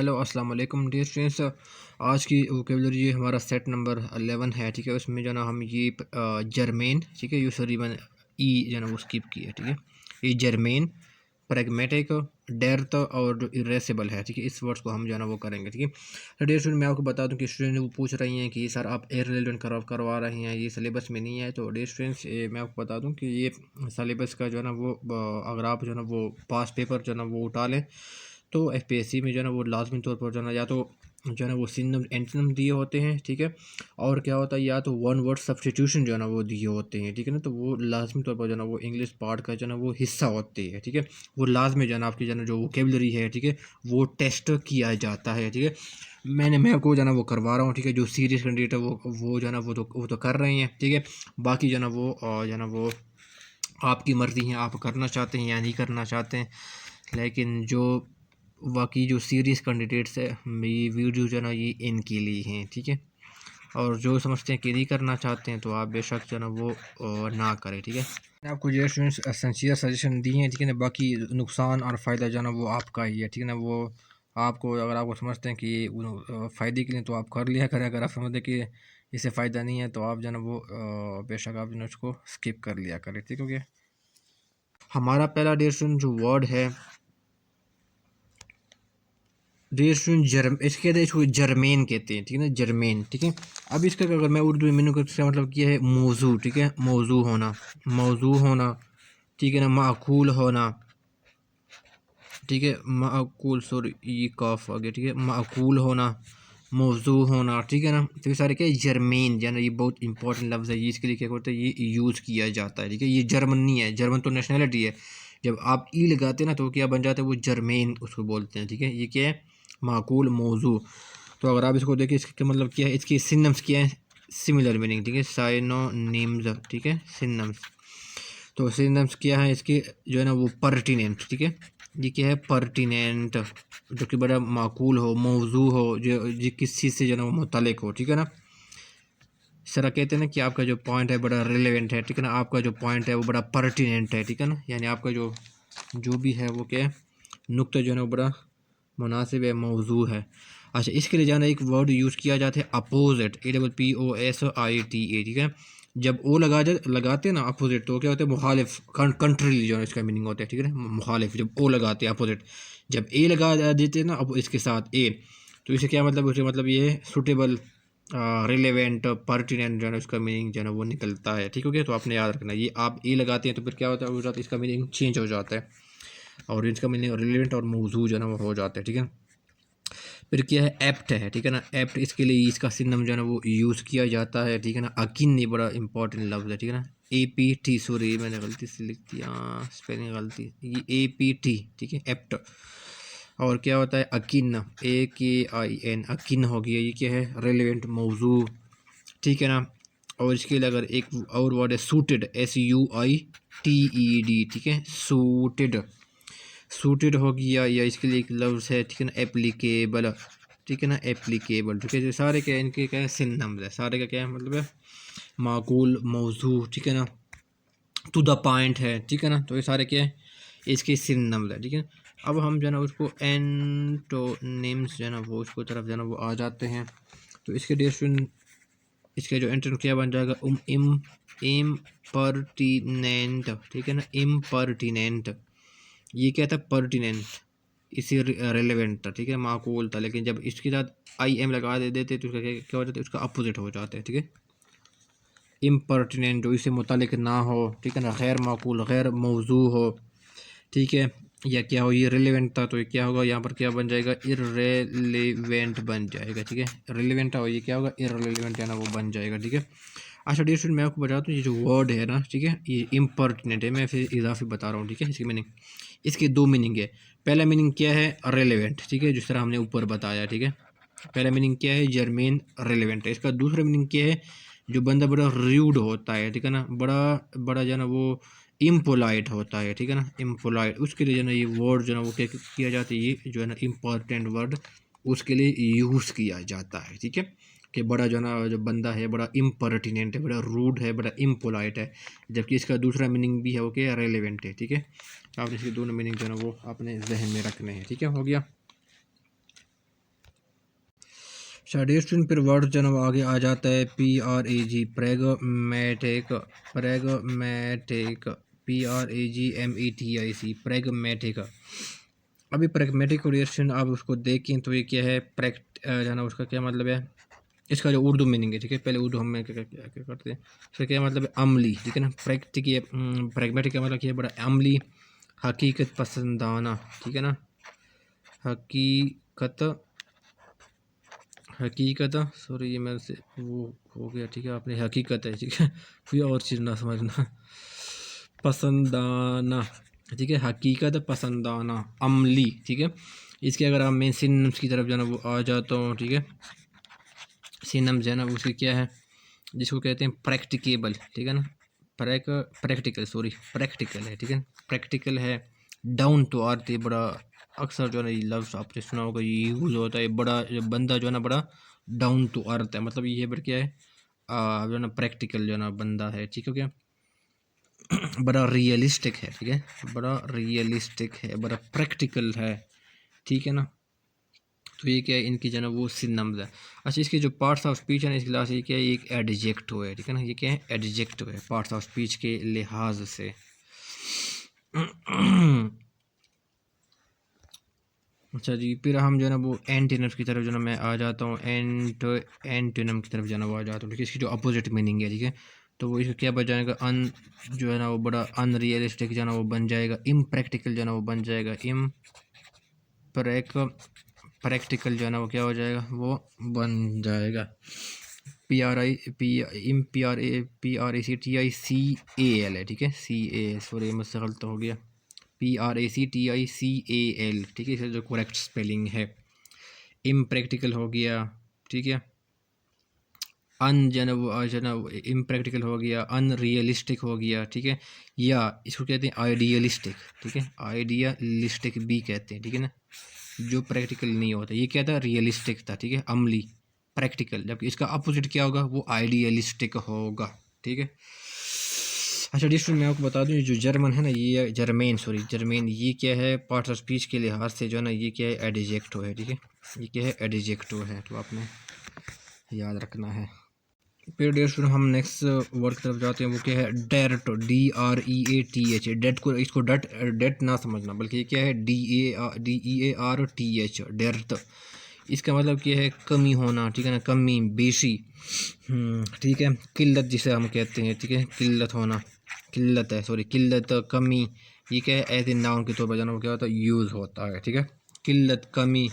Hello अस्सलाम वालेकुम dear students. आज की वोकेबलरी हमारा सेट नंबर 11 है। ठीक है, उसमें जो ना हम ये जर्मेन, ठीक है, यू सॉरी मैंने ई जो ना वो स्किप किया। ठीक है, ये जर्मेन, प्रैग्मेटिक, डेर्थ और जो इरेसेबल है, ठीक है, इस वर्ड्स को हम जो है ना वो करेंगे। ठीक है, तो डियर स्टूडेंट मैं आपको बता दूं कि स्टूडेंट वो पूछ रही हैं कि सर आप इररिलेवेंट करवा रहे हैं, ये सिलेबस में नहीं है। तो डियर स्टूडेंट्स मैं आपको बता दूं कि ये सिलेबस का जो है ना वो अगर आप जो है ना वो पास पेपर जो है ना वो उठा लें तो एफपीएससी में जो है ना वो लाजमी तौर पर जो है ना या तो जो है ना वो सिनोनिम एंटोनिम दिए होते हैं। ठीक है, और क्या होता है या तो वन वर्ड सब्स्टिट्यूशन जो है ना वो दिए होते हैं। ठीक है ना, तो वो लाजमी तौर पर जो है ना वो इंग्लिश पार्ट का जो है ना वो हिस्सा होते हैं। ठीक है, वो लाजमी जो है ना आपकी जो है ना जो वोकेबलरी है, ठीक है, वो टेस्ट किया जाता है। ठीक है, मैं आपको जो है ना वो करवा रहा हूँ। ठीक है, जो सीरियस कैंडिडेट है वो जो है ना वो तो कर रहे हैं। ठीक है, बाकी जो है ना वो जो है ना वो आपकी मर्ज़ी है, आप करना चाहते हैं या नहीं करना चाहते हैं। लेकिन जो बाकी जो सीरियस कैंडिडेट्स है, ये वीडियो जो है ना ये इनके लिए हैं। ठीक है, और जो समझते हैं कि नहीं करना चाहते हैं तो आप बेशक जो है ना वो ना करें। ठीक है, मैंने आपको जो स्टूडेंट्स सिंसियर सजेशन दी हैं। ठीक है ना, बाकी नुकसान और फ़ायदा जो है ना वो आपका ही है। ठीक है ना, वो आपको अगर आपको समझते हैं कि फ़ायदे के लिए तो आप कर लिया करें, अगर आप समझते हैं कि इससे फ़ायदा नहीं है तो आप जो है ना वो बेशक आप जो है उसको स्किप कर लिया करें। ठीक हो गया। हमारा पहला डियर स्टूडेंट जो वर्ड है डियर स्टूडेंट इसके कहते हैं, इसको जर्मेन कहते हैं। ठीक है ना, जर्मेन। ठीक है, अब इसका अगर मैं उर्दू में मैंने इसका मतलब किया है मौजू। ठीक है, मौजू होना, मौजू होना। ठीक है ना, माकूल होना। ठीक है, माकूल, सॉरी ये काफ आ गया। ठीक है, माकूल होना, मौजू होना। ठीक है ना, तो ये सारे क्या है जर्मेन जो है ना ये बहुत इंपॉर्टेंट लफ्ज़ है। ये इसके लिए क्या करते हैं, ये यूज़ किया जाता है। ठीक है, ये जर्मन नहीं है, जर्मन तो नेशनलिटी है। जब आप ई लगाते हैं ना तो क्या बन जाता है, वो जर्मेन उसको बोलते हैं। ठीक है, ये क्या है, माकूल, मौजू। तो अगर आप इसको देखिए इसका मतलब क्या है, इसकी सिनम्स क्या है, सिमिलर मीनिंग। ठीक है, साइनोनिम्स। ठीक है, सिनम्स। तो सिनम्स क्या है इसके जो है ना वो पर्टिनेंट। ठीक है, ये क्या है, पर्टिनेंट, जो कि बड़ा माकूल हो, मौजू हो, जो किस चीज़ से जो है ना वो मुतल्लिक हो। ठीक है ना, इस तरह कहते हैं ना कि आपका जो पॉइंट है बड़ा रिलेवेंट है। ठीक है ना, आपका जो पॉइंट है वो बड़ा पर्टिनेंट है। ठीक है ना, यानी आपका जो भी है वो क्या है, नुक्ता जो है ना वो बड़ा मुनासिब है, मौजू है। अच्छा, इसके लिए जाना एक वर्ड यूज़ किया जाता है अपोजिट, APPOSIT। ठीक है, जब ओ लगाते हैं ना अपोजिट तो क्या होता है, मुखालिफ, कंट्री जो है इसका मीनिंग होता है। ठीक है ना, मुखालिफ जब ओ लगाते हैं अपोजिट। जब ए लगा देते हैं ना अब इसके साथ ए, तो इसे क्या मतलब, उसे मतलब ये सूटेबल, रिलेवेंट, पर्टिनेंट जो है ना उसका मीनिंग जो है ना वो निकलता है। ठीक हो गया, तो आपने याद रखना, ये आप ए लगाते हैं तो फिर क्या होता है, इसका मीनिंग चेंज हो जाता है और इसका मीनिंग रिलेवेंट और मौजू जो है ना वो हो जाता है। ठीक है, फिर क्या है, एप्ट है। ठीक है ना, एप्ट, इसके लिए इसका सिनम जो है ना वो यूज़ किया जाता है। ठीक है ना, अकिन ये बड़ा इंपॉर्टेंट लफ्ज़ है। ठीक है ना, APT, सॉरी मैंने गलती से लिख दिया, स्पेलिंग गलती, ये APT। ठीक है, एप्ट। और क्या होता है, अकिन, AKIN, अकिन हो गया, ये क्या है, रेलिवेंट, मौजू। ठीक है ना, और इसके लिए अगर एक और वर्ड है सूटेड, SUITED। ठीक है, सूटेड, सूटेड हो गया, या इसके लिए एक लफ्ज़ है। ठीक है ना, एप्लीकेबल। ठीक है ना, एप्लीकेबल। ठीक है, जो सारे क्या है, इनके क्या है, सिनोनिम्स है, सारे का क्या है मतलब है, माकूल, मौजू। ठीक है ना, टू द पॉइंट है। ठीक है ना, तो ये सारे क्या है, इसके सिनोनिम्स है। ठीक है, अब हम जो है ना उसको एंटोनिम्स जो है ना वो उसको तरफ जो है ना वो आ जाते हैं। तो इसके डिस्ट्रीन, इसका जो एंटोनिम क्या बन जाएगा, इम्पर्टिनेंट। ठीक है ना, इम्पर्टिनेंट, ये क्या था, पर्टिनेंट, इसी रेलेवेंट था। ठीक है, माकूल था, लेकिन जब इसके साथ IM लगा देते तो उसका क्या हो जाता है, उसका अपोजिट हो जाता है। ठीक है, इम्पर्टिनेंट, जो इससे मुतालिक ना हो। ठीक है ना, गैर माकूल, गैर मौजू हो। ठीक है, या क्या हो, ये रिलेवेंट था तो ये क्या होगा, यहाँ पर क्या बन जाएगा, इररेलेवेंट बन जाएगा। ठीक है, रिलेवेंट हो, ये क्या होगा, इररेलेवेंट है ना वो बन जाएगा। ठीक है, अच्छा डियर स्टूडेंट मैं आपको बता दूँ, ये जो वर्ड है ना, ठीक है, ये इम्पर्टिनेंट है, मैं फिर इजाफी बता रहा हूँ। ठीक है, इसकी मीनिंग, इसके दो मीनिंग है। पहला मीनिंग क्या है, रेलेवेंट। ठीक है, जिस तरह हमने ऊपर बताया। ठीक है, पहला मीनिंग क्या है, जर्मेन, रेलेवेंट है। इसका दूसरा मीनिंग क्या है, जो बंदा बड़ा र्यूड होता है। ठीक है ना, बड़ा बड़ा जो है ना वो इम्पोलाइट होता है। ठीक है ना, इम्पोलाइट, उसके लिए जो है ना ये वर्ड जो है ना वो क्या किया जाता है, ये जो है ना इम्पोर्टेंट वर्ड उसके लिए यूज़ किया जाता है। ठीक है, कि बड़ा जो है ना जो बंदा है बड़ा इम्पर्टिनेंट है, बड़ा रूड है, बड़ा इम्पोलाइट है। जबकि इसका दूसरा मीनिंग भी है वो क्या, रेलेवेंट है। ठीक है, आपने इसके दोनों मीनिंग जो है ना वो अपने जहन में रखने हैं। ठीक है, हो गया। डियर स्टूडेंट फिर वर्ड जो है ना वो आगे आ जाता है PRAG pragmatic, pragmatic PRAGMETIC pragmatic. अभी प्रैग्मेटिक और स्टूडेंट आप उसको देखें तो ये क्या है, जो है ना उसका क्या मतलब है, इसका जो उर्दू मीनिंग है, ठीक है। पहले उर्दू हम में क्या करते हैं, इसका क्या मतलब है, अमली, ठीक है ना। प्रैग्मेटिक का मतलब क्या है, बड़ा अमली, हकीकत पसंदाना, ठीक है ना। हकीकत, हकीकत, सॉरी ये मेरे से वो हो गया, ठीक है। आपने हकीकत है, ठीक है, कोई और चीज़ ना समझना। पसंदाना, ठीक है, हकीकत पसंदाना, अमली, ठीक है। इसके अगर आप मैं सिनोनिम्स की तरफ जाना वो आ जाता हूँ, ठीक है। सिनोनिम्स है ना उसके क्या है, जिसको कहते हैं प्रैक्टिकेबल, ठीक है ना। प्रैक्टिकल, सॉरी प्रैक्टिकल है, ठीक है। प्रैक्टिकल है, डाउन टू अर्थ, ये बड़ा अक्सर जो है ना ये लफ्ज़ आपने सुना होगा, ये यूज़ होता है। बड़ा जो बंदा जो है ना बड़ा डाउन टू अर्थ है, मतलब ये बड़ा क्या है, जो है ना प्रैक्टिकल जो है ना बंदा है, ठीक है क्या। बड़ा रियलिस्टिक है, ठीक है, बड़ा रियलिस्टिक है, बड़ा प्रैक्टिकल है, ठीक है ना। तो ये क्या है, इनकी जो है ना वो सिनोनिम्स है। अच्छा, इसके जो पार्ट्स ऑफ स्पीच है ना इस क्लास, ये क्या है, एक एडजेक्टिव है, ठीक है ना। ये क्या है, एडजेक्टिव है पार्ट्स ऑफ स्पीच के लिहाज से। अच्छा जी, फिर हम जो है ना वो एंटीनम्स की तरफ जो है ना मैं आ जाता हूँ, एंटीनम की तरफ जो है ना वो आ जाता हूँ, ठीक है। इसकी जो अपोजिट मीनिंग है, ठीक है, तो वो इसका क्या बन जाएगा, जो है ना वो बड़ा अनरियलिस्टिक जो है ना वो बन जाएगा, इम्प्रैक्टिकल जो है ना वो बन जाएगा, प्रैक्टिकल जो है ना वो क्या हो जाएगा, वो बन जाएगा। PRACTICAL है, ठीक है, CA, सॉरी मुझसे गलत हो गया, PRACTICAL, ठीक है, इसका जो करेक्ट स्पेलिंग है। इम्प्रैक्टिकल हो गया, ठीक है, इम्प्रैक्टिकल हो गया, अनरियलिस्टिक हो गया, ठीक है, या इसको कहते हैं आइडियलिस्टिक, ठीक है, आइडियलिस्टिक भी कहते हैं, ठीक है ना, जो प्रैक्टिकल नहीं होता। ये क्या था, रियलिस्टिक था, ठीक है, अमली, प्रैक्टिकल, जबकि इसका अपोजिट क्या होगा, वो आइडियलिस्टिक होगा, ठीक है। अच्छा डिस्ट्रिक्ट मैं आपको बता दूं, ये जो जर्मन है ना, ये जर्मेन, ये क्या है, पार्ट्स ऑफ स्पीच के लिहाज से जो है ना ये क्या है, एडजेक्टिव है, ठीक है, ये क्या है, एडजेक्टिव है, तो आपने याद रखना है। फिर डिस्ट्रिक्ट हम नेक्स्ट वर्ड की तरफ जाते हैं, वो क्या है, डेट, DREATH, डेट को, इसको डेट ना समझना, बल्कि ये क्या है, DEARTH, डेट। इसका मतलब क्या है, कमी होना, ठीक है ना, कमी, बेशी, ठीक है, किल्लत जिसे हम कहते हैं, ठीक है, किल्लत होना, किल्लत है, सॉरी किल्लत, कमी, ये क्या है, एज ए नाउन के तौर पर जाना वो क्या होता है, यूज़ होता है, ठीक है, किल्लत, कमी,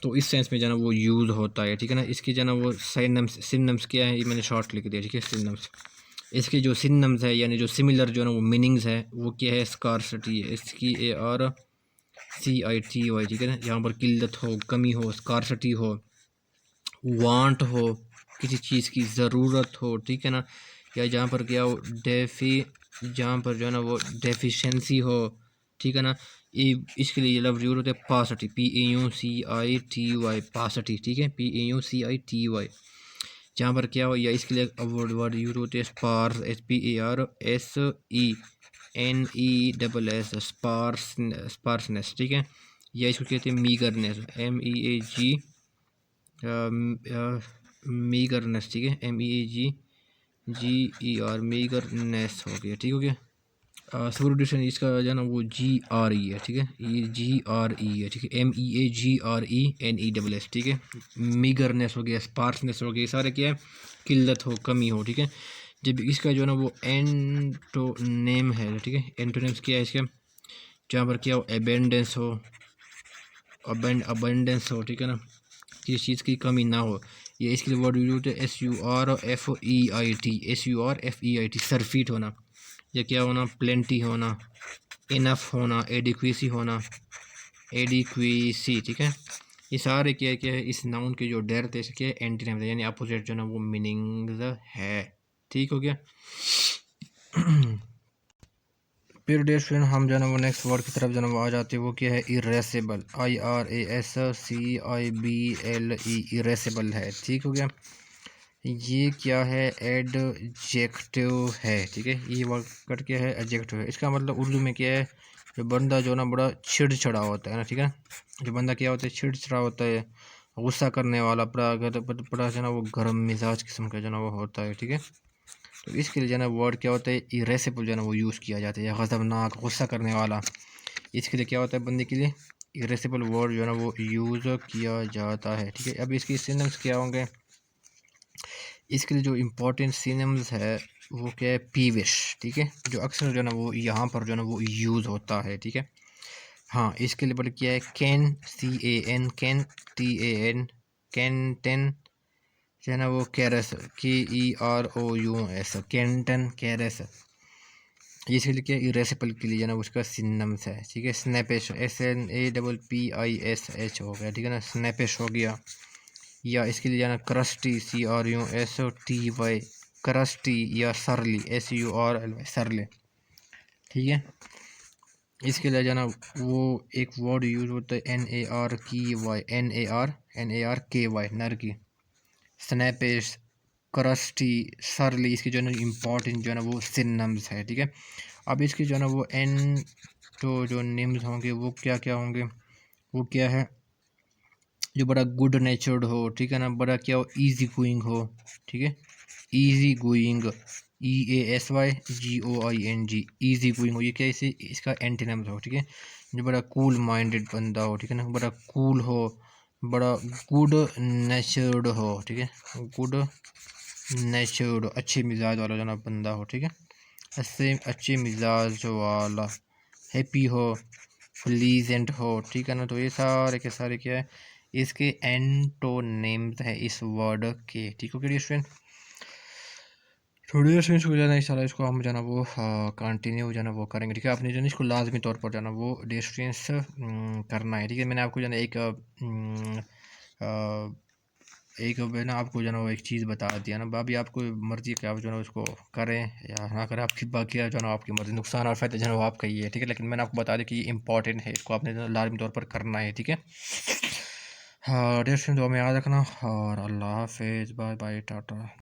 तो इस सेंस में जाना वो यूज़ होता है, ठीक है ना। इसकी जाना वो सिनोनिम्स क्या है, ये मैंने शॉर्ट लिख दिया, ठीक है, सिनोनिम्स। इसके जो सिनोनिम्स है यानी जो सिमिलर जो है ना वो मीनिंग्स है, वो क्या है, स्कार्सिटी है, इसकी ARCITY, ठीक है ना। यहाँ पर किल्लत हो, कमी हो, स्कार्सिटी हो, वांट हो, किसी चीज़ की ज़रूरत हो, ठीक है ना, या जहाँ पर क्या हो, जहाँ पर जो है ना वो डेफिशिएंसी हो, ठीक है ना। ये इसके लिए ये लफ्ज़ यूज़ होता है पासिटी, PAUCITY, पासिटी, ठीक है, PAUCITY। जहाँ पर क्या हो, या इसके लिए वर्ड यूज़ होते हैं स्पार्स, SPARSENESS, स्पार्सनेस, ठीक है, या इसको कहते हैं मीगरनेस, मीगरनेस, ठीक है, MEAGGER, मीगरनेस हो गया, ठीक हो गया। सोल्यूशन इसका जो है ना वो GRE है, ठीक है, ये GRE है, ठीक है, MEAGRENESS, ठीक है। मीगरनेस हो गया, स्पार्सनेस हो गया, सारे क्या है, किल्लत हो, कमी हो, ठीक है। जब इसका जो है ना वो एंटोनेम है, ठीक है, एंटोनेम्स क्या है इसका, जहाँ पर क्या हो, अबेंडेंस हो, अबेंडेंस हो, ठीक है ना, किसी चीज़ की कमी ना हो। ये इसके लिए वर्ड यूज होते हैं SURFEIT, सरफीट होना, या क्या होना, प्लेंटी होना, इनफ होना, एडिक्वेसी होना, एडिक्वेसी, ठीक है। ये सारे क्या क्या है, इस नाउन के जो डेर थे इसके एंटीनेम थे, यानी अपोजिट जो ना वो मीनिंग है, ठीक हो गया। फिर डियर स्टूडेंट हम जो है ना वो नेक्स्ट वर्ड की तरफ जो है ना वो आ जाते हैं, वो क्या है, इरेसेबल, IRASCIBLE, इरेसेबल है, ठीक हो गया। ये क्या है, एडजेक्टिव है, ठीक है, ये वर्ड क्या है, एडजेक्टिव है। इसका मतलब उर्दू में क्या है, जो बंदा जो ना बड़ा चिड़चिड़ा होता है ना, ठीक है, जो बंदा क्या होता है, चिड़चिड़ा होता है, गुस्सा करने वाला, बड़ा जो है ना वो गर्म मिजाज किस्म का जो है ना वो होता है, ठीक है। तो इसके लिए जो है ना वर्ड क्या होता है, इरेसिबल जो है ना वो यूज़ किया जाता है, या ग़ज़बनाक, गुस्सा करने वाला। इसके लिए क्या होता है, बंदे के लिए इरेसिबल वर्ड जो है ना वो यूज़ किया जाता है, ठीक है। अब इसकी सिनोनिम्स क्या होंगे, इसके लिए जो इम्पोर्टेंट सिनोनिम्स है वो क्या है, पीविश, ठीक है, जो अक्सर जो है ना वो यहाँ पर जो है ना वो यूज़ होता है, ठीक है। हाँ, इसके लिए बड़ा क्या है, can, CAN, can, TAN, Canton जो है ना वो कैरस, KEROUS, कैंटन, कैरस। इसके लिए क्या, इरेसिबल के लिए जो है ना उसका सिनोनिम्स है, ठीक है। स्नैपिश, SNAPPISH हो गया, ठीक है ना, स्नैपिश हो गया। या इसके लिए जाना क्रस्टी, CRUSTY, क्रस्टी, या सरली, SURLY, सरले, ठीक है। इसके लिए जाना वो एक वर्ड यूज होता है NARKY, नर की, स्नैपिश, क्रस्टी, सरली, इसके जो है ना इम्पोर्टेंट जो है ना वो सिनोनिम्स है, ठीक है। अब इसके जो है ना वो जो नेम्स होंगे वो क्या क्या होंगे, वो क्या है, जो बड़ा गुड नेचर्ड हो, ठीक है ना, बड़ा क्या हो, इजी गोइंग हो, ठीक है, easy going, EASYGOING, easy going हो, ये क्या, इसे इसका एंटीनम्स हो, ठीक है। जो बड़ा कूल माइंडेड बंदा हो, ठीक है ना, बड़ा कूल हो, बड़ा गुड नेचर्ड हो, ठीक है, गुड नेचर्ड, अच्छे मिजाज वाला जो ना बंदा हो, ठीक है, अच्छे मिजाज वाला, हैप्पी हो, प्लीजेंट हो, ठीक है ना। तो ये सारे के सारे क्या है, इसके एंटोनिम्स है इस वर्ड के, ठीक है स्टूडेंट। थोड़ी देर इसको जाना इंशाल्लाह, इसको हम जाना वो कंटिन्यू जाना वो करेंगे, ठीक है। आपने जो है इसको लाजमी तौर पर जाना वो डिस्टेंस करना है, ठीक है। मैंने आपको जाना एक ना आपको जो है ना वो एक चीज़ बता दिया ना, अभी आपको मर्ज़ी है कि आप जो है ना उसको करें या ना करें, आपकी बाकी जो है ना आपकी मर्ज़ी, नुकसान और फ़ायदे जो है ना वो आपका ही है, ठीक है। लेकिन मैंने आपको बता दिया कि ये इंपॉर्टेंट है, इसको आपने जो है लाज़मी तौर पर करना है, ठीक है। हाँ, डियर फ्रेंड, दुआ में याद रखना, और अल्लाह हाफ़िज़, बाय बाय, टाटा।